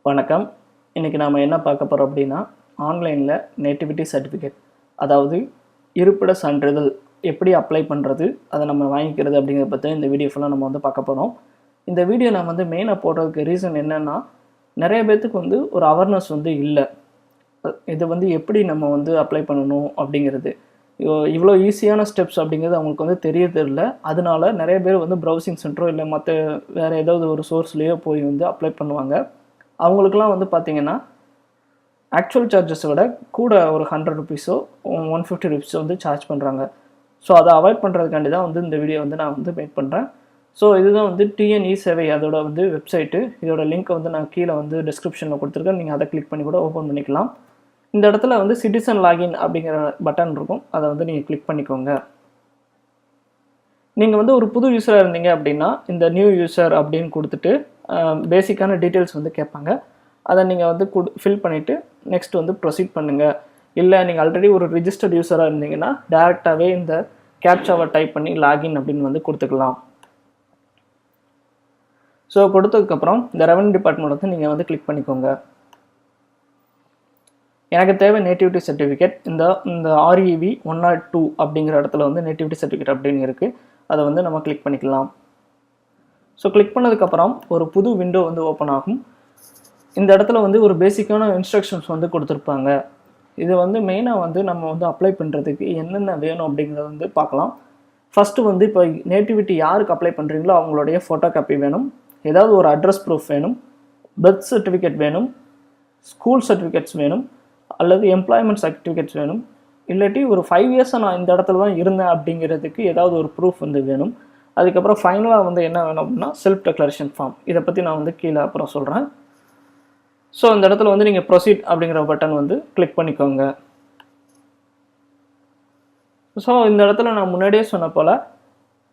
வணக்கம். இன்றைக்கி நாம் என்ன பார்க்க போகிறோம் அப்படின்னா, ஆன்லைனில் நேட்டிவிட்டி சர்டிஃபிகேட், அதாவது இருப்பிட சான்றிதழ் எப்படி அப்ளை பண்ணுறது, அதை நம்ம வாங்கிக்கிறது அப்படிங்கிறத பற்றி இந்த வீடியோ ஃபுல்லாக நம்ம பார்க்க போகிறோம். இந்த வீடியோ நான் மெயினாக போடுறதுக்கு ரீசன் என்னென்னா, நிறைய பேர்த்துக்கு ஒரு அவேர்னஸ் இல்லை. இது எப்படி நம்ம அப்ளை பண்ணணும் அப்படிங்கிறது, இவ்வளோ ஈஸியான ஸ்டெப்ஸ் அப்படிங்கிறது அவங்களுக்கு தெரியறதில்லை. அதனால நிறைய பேர் ப்ரௌசிங் சென்டரோ இல்லை மற்ற வேறு ஏதாவது ஒரு சோர்ஸ்லேயோ போய் அப்ளை பண்ணுவாங்க. அவங்களுக்குலாம் பார்த்தீங்கன்னா ஆக்சுவல் சார்ஜஸை விட கூட ஒரு 100 ருபீஸோ 150 ருபீஸோ சார்ஜ் பண்ணுறாங்க. ஸோ அதை அவாய்ட் பண்ணுறதுக்காண்டி தான் இந்த வீடியோ நான் மேக் பண்ணுறேன். ஸோ இதுதான் டிஎன் eSevai அதோட வெப்சைட்டு. இதோட லிங்க்கை நான் கீழே டிஸ்கிரிப்ஷனில் கொடுத்துருக்கேன். நீங்கள் அதை கிளிக் பண்ணி கூட ஓப்பன் பண்ணிக்கலாம். இந்த இடத்துல சிட்டிசன் லாகின் அப்படிங்கிற பட்டன் இருக்கும். அதை நீங்கள் கிளிக் பண்ணிக்கோங்க. நீங்கள் ஒரு புது யூஸராக இருந்தீங்க அப்படின்னா இந்த நியூ யூஸர் அப்படின்னு கொடுத்துட்டு பேசிக்கான டீட்டெயில்ஸ் கேட்பாங்க. அதை நீங்கள் ஃபில் பண்ணிவிட்டு நெக்ஸ்ட் ப்ரொசீட் பண்ணுங்கள். இல்லை நீங்கள் ஆல்ரெடி ஒரு ரிஜிஸ்டர்ட் யூஸராக இருந்தீங்கன்னா டேரெக்டாகவே இந்த கேப்சாவை டைப் பண்ணி லாகின் அப்படின்னு கொடுத்துக்கலாம். ஸோ கொடுத்ததுக்கப்புறம் இந்த ரெவன்யூ டிபார்ட்மெண்ட் நீங்கள் கிளிக் பண்ணிக்கோங்க. எனக்கு தேவை நேட்டிவிட்டி சர்டிஃபிகேட். இந்த REV 102 அப்படிங்கிற இடத்துல நேட்டிவிட்டி சர்டிஃபிகேட் அப்படின்னு இருக்குது. அதை நம்ம கிளிக் பண்ணிக்கலாம். ஸோ கிளிக் பண்ணதுக்கப்புறம் ஒரு புது விண்டோ ஓப்பன் ஆகும். இந்த இடத்துல ஒரு பேசிக்கான இன்ஸ்ட்ரக்ஷன்ஸ் கொடுத்துருப்பாங்க. இது மெயினாக நம்ம அப்ளை பண்ணுறதுக்கு என்னென்ன வேணும் அப்படிங்கிறத பார்க்கலாம். ஃபஸ்ட்டு இப்போ நேட்டிவிட்டி யாருக்கு அப்ளை பண்ணுறீங்களோ அவங்களுடைய ஃபோட்டோ காப்பி வேணும், ஏதாவது ஒரு அட்ரஸ் ப்ரூஃப் வேணும், பர்த் சர்டிஃபிகேட் வேணும், ஸ்கூல் சர்டிஃபிகேட்ஸ் வேணும், அல்லது எம்ப்ளாய்மெண்ட் சர்டிஃபிகேட்ஸ் வேணும். இல்லாட்டி ஒரு 5 இயர்ஸாக நான் இந்த இடத்துல தான் இருந்தேன் அப்படிங்கிறதுக்கு ஏதாவது ஒரு ப்ரூஃப் வேணும். அதுக்கப்புறம் ஃபைனலாக என்ன வேணும் அப்படின்னா செல்ஃப் டெக்ளரேஷன் ஃபார்ம். இதை பற்றி நான் கீழே அப்புறம் சொல்கிறேன். ஸோ இந்த இடத்துல நீங்கள் ப்ரொசீட் அப்படிங்கிற பட்டன் கிளிக் பண்ணிக்கோங்க. ஸோ இந்த இடத்துல நான் முன்னாடியே சொன்ன போல்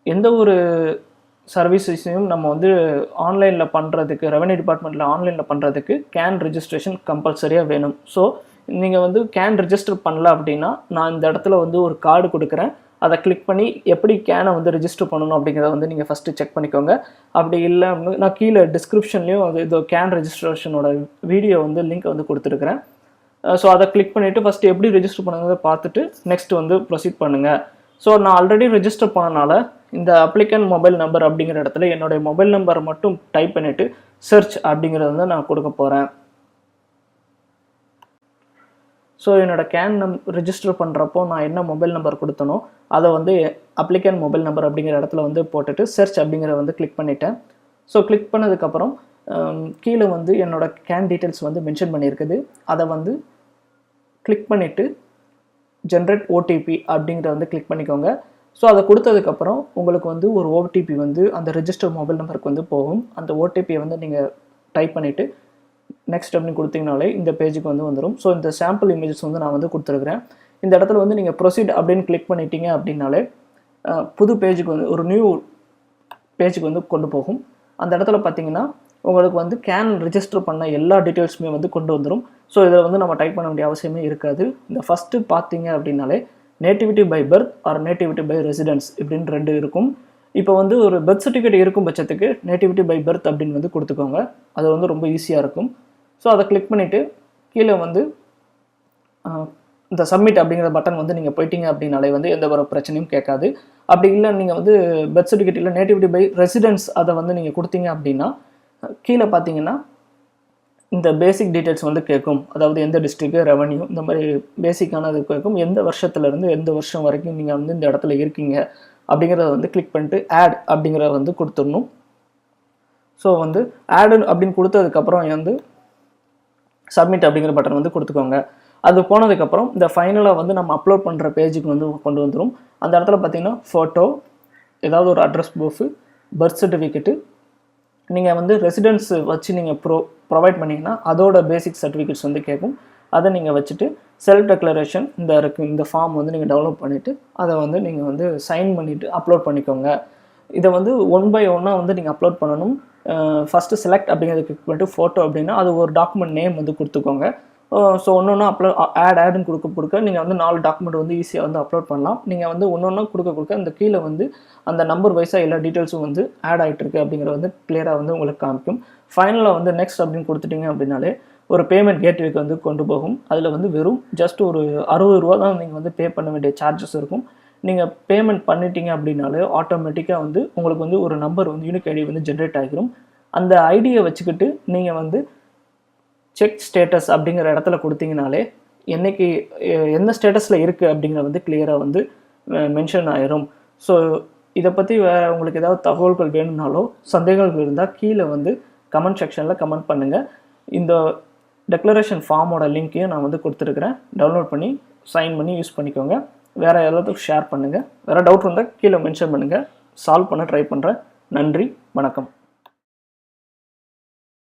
எந்த ஒரு சர்வீசஸையும் நம்ம ஆன்லைனில் பண்ணுறதுக்கு, ரெவன்யூ டிபார்ட்மெண்ட்டில் ஆன்லைனில் பண்ணுறதுக்கு கேன் ரெஜிஸ்ட்ரேஷன் கம்பல்சரியாக வேணும். ஸோ நீங்கள் கேன் ரெஜிஸ்டர் பண்ணல அப்படின்னா நான் இந்த இடத்துல ஒரு கார்டு கொடுக்குறேன். அதை கிளிக் பண்ணி எப்படி கேனை ரெஜிஸ்டர் பண்ணணும் அப்படிங்கிறத நீங்கள் ஃபஸ்ட்டு செக் பண்ணிக்கோங்க. அப்படி இல்லை நான் கீழே டிஸ்கிரிப்ஷன்லேயும் இது கேன் ரெஜிஸ்ட்ரேஷனோட வீடியோ லிங்க் கொடுத்துருக்குறேன். ஸோ அதை கிளிக் பண்ணிவிட்டு ஃபஸ்ட்டு எப்படி ரெஜிஸ்டர் பண்ணுங்கிறத பார்த்துட்டு நெக்ஸ்ட் ப்ரொசீட் பண்ணுங்கள். ஸோ நான் ஆல்ரெடி ரெஜிஸ்டர் பண்ணனால இந்த அப்ளிகன் மொபைல் நம்பர் அப்படிங்கிற இடத்துல என்னுடைய மொபைல் நம்பரை மட்டும் டைப் பண்ணிவிட்டு சர்ச் அப்படிங்கிறத நான் கொடுக்க போகிறேன். ஸோ என்னோடய கேன் ரெஜிஸ்டர் பண்ணுறப்போ நான் என்ன மொபைல் நம்பர் கொடுத்தனோ அதை அப்ளிகன் மொபைல் நம்பர் அப்படிங்கிற இடத்துல போட்டுட்டு சர்ச் அப்படிங்கிற கிளிக் பண்ணிட்டேன். ஸோ கிளிக் பண்ணதுக்கப்புறம் கீழே என்னோடய கேன் டீட்டெயில்ஸ் மென்ஷன் பண்ணியிருக்குது. அதை கிளிக் பண்ணிவிட்டு ஜென்ரேட் ஓடிபி அப்படிங்கிறத கிளிக் பண்ணிக்கோங்க. ஸோ அதை கொடுத்ததுக்கப்புறம் உங்களுக்கு ஒரு ஓடிபி அந்த ரெஜிஸ்டர் மொபைல் நம்பருக்கு போகும். அந்த ஓடிபியை நீங்கள் டைப் பண்ணிவிட்டு நெக்ஸ்ட் அப்படின்னு கொடுத்தீங்கனாலே இந்த பேஜுக்கு வந்துடும். ஸோ இந்த சாம்பிள் இமேஜஸ் நான் கொடுத்துருக்குறேன். இந்த இடத்துல நீங்கள் ப்ரொசீட் அப்படின்னு கிளிக் பண்ணிட்டீங்க அப்படின்னாலே புது பேஜுக்கு ஒரு நியூ பேஜுக்கு கொண்டு போகும். அந்த இடத்துல பார்த்தீங்கன்னா உங்களுக்கு கேன் ரெஜிஸ்டர் பண்ண எல்லா டீட்டெயில்ஸுமே கொண்டு வந்துடும். ஸோ இதில் நம்ம டைப் பண்ண வேண்டிய அவசியமே இருக்காது. இந்த ஃபஸ்ட்டு பார்த்தீங்க அப்படின்னாலே nativity by birth or nativity by residence இப்படின்னு 2 இருக்கும். இப்போ ஒரு பர்த் சர்டிஃபிகேட் இருக்கும் பட்சத்துக்கு நேட்டிவிட்டி பை பர்த் அப்படின்னு கொடுத்துக்கோங்க. அது ரொம்ப ஈஸியாக இருக்கும். ஸோ அதை கிளிக் பண்ணிவிட்டு கீழே இந்த சப்மிட் அப்படிங்கிற பட்டன் நீங்கள் போயிட்டீங்க அப்படின்னாலே எந்த ஒரு பிரச்சனையும் கேட்காது. அப்படி இல்லை நீங்கள் பர்த் சர்டிஃபிகேட் இல்லை நேட்டிவிட்டி பை ரெசிடென்ஸ் அதை நீங்கள் கொடுத்தீங்க அப்படின்னா கீழே பார்த்தீங்கன்னா இந்த பேசிக் டீட்டெயில்ஸ் கேட்கும். அதாவது எந்த டிஸ்ட்ரிக்ட், ரெவன்யூ, இந்த மாதிரி பேசிக்கானது கேட்கும். எந்த வருஷத்துலேருந்து எந்த வருஷம் வரைக்கும் நீங்கள் இந்த இடத்துல இருக்கீங்க அப்படிங்கிறத கிளிக் பண்ணிட்டு ஆட் அப்படிங்கிறத கொடுத்துடணும். ஸோ ஆடு அப்படின்னு கொடுத்ததுக்கப்புறம் சப்மிட் அப்படிங்கிற பட்டன் கொடுத்துக்கோங்க. அது போனதுக்கப்புறம் இந்த ஃபைனலாக நம்ம அப்லோட் பண்ணுற பேஜுக்கு கொண்டு வந்துடும். அந்த இடத்துல பார்த்தீங்கன்னா ஃபோட்டோ, ஏதாவது ஒரு அட்ரஸ் ப்ரூஃபு, பர்த் சர்டிஃபிகேட்டு, நீங்கள் ரெசிடென்ஸ் வச்சு நீங்கள் ப்ரொவைட் பண்ணிங்கன்னா அதோட பேசிக் சர்டிஃபிகேட்ஸ் கேட்கும். அதை நீங்கள் வச்சுட்டு செல்ஃப் டெக்ளரேஷன் இந்த ஃபார்ம் நீங்கள் டெவலப் பண்ணிவிட்டு அதை நீங்கள் சைன் பண்ணிவிட்டு அப்லோட் பண்ணிக்கோங்க. இதை 1 by 1 நீங்கள் அப்லோட் பண்ணணும். ஃபஸ்ட்டு செலக்ட் அப்படிங்கிறது கிளிக் பண்ணிட்டு ஃபோட்டோ அப்படின்னா அது ஒரு டாக்குமெண்ட் நேம் கொடுத்துக்கோங்க. ஸோ ஒன்று ஆடுன்னு கொடுக்க நீங்கள் வந்து 4 டாக்குமெண்ட் வந்து ஈஸியாக வந்து அப்லோட் பண்ணலாம். நீங்கள் வந்து ஒன்று கொடுக்க அந்த கீழே வந்து அந்த நம்பர் வைஸாக எல்லா டீட்டெயில்ஸும் வந்து ஆட் ஆகிட்டு இருக்கு அப்படிங்கிறது வந்து கிளியராக வந்து உங்களுக்கு காமிக்கும். ஃபைனலாக வந்து நெக்ஸ்ட் அப்படின்னு கொடுத்துட்டிங்க அப்படின்னாலே ஒரு பேமெண்ட் கேட்வேக்கு வந்து கொண்டு போகும். அதில் வந்து வெறும் ஜஸ்ட் ஒரு 60 ரூபா தான் நீங்கள் வந்து பே பண்ண வேண்டிய சார்ஜஸ் இருக்கும். நீங்கள் பேமெண்ட் பண்ணிட்டீங்க அப்படின்னாலே ஆட்டோமேட்டிக்காக வந்து உங்களுக்கு வந்து ஒரு நம்பர் வந்து யூனிக் ஐடி வந்து ஜென்ரேட் ஆகிரும். அந்த ஐடியை வச்சுக்கிட்டு நீங்கள் வந்து செக் ஸ்டேட்டஸ் அப்படிங்கிற இடத்துல கொடுத்தீங்கனாலே என்னைக்கு எந்த ஸ்டேட்டஸில் இருக்குது அப்படிங்கிற வந்து கிளியராக வந்து மென்ஷன் ஆயிரும். ஸோ இதை பற்றி வேறு உங்களுக்கு ஏதாவது தகவல்கள் வேணும்னாலோ சந்தேகங்கள் இருந்தால் கீழே வந்து கமெண்ட் செக்ஷனில் கமெண்ட் பண்ணுங்கள். இந்த டெக்ளரேஷன் ஃபார்மோட லிங்க்கையும் நான் வந்து கொடுத்துருக்குறேன். டவுன்லோட் பண்ணி சைன் பண்ணி யூஸ் பண்ணிக்கோங்க. வேறு எல்லாத்துக்கும் ஷேர் பண்ணுங்கள். வேறு டவுட் இருந்தால் கீழே மென்ஷன் பண்ணுங்கள். சால்வ் பண்ண ட்ரை பண்ணுறேன். நன்றி, வணக்கம்.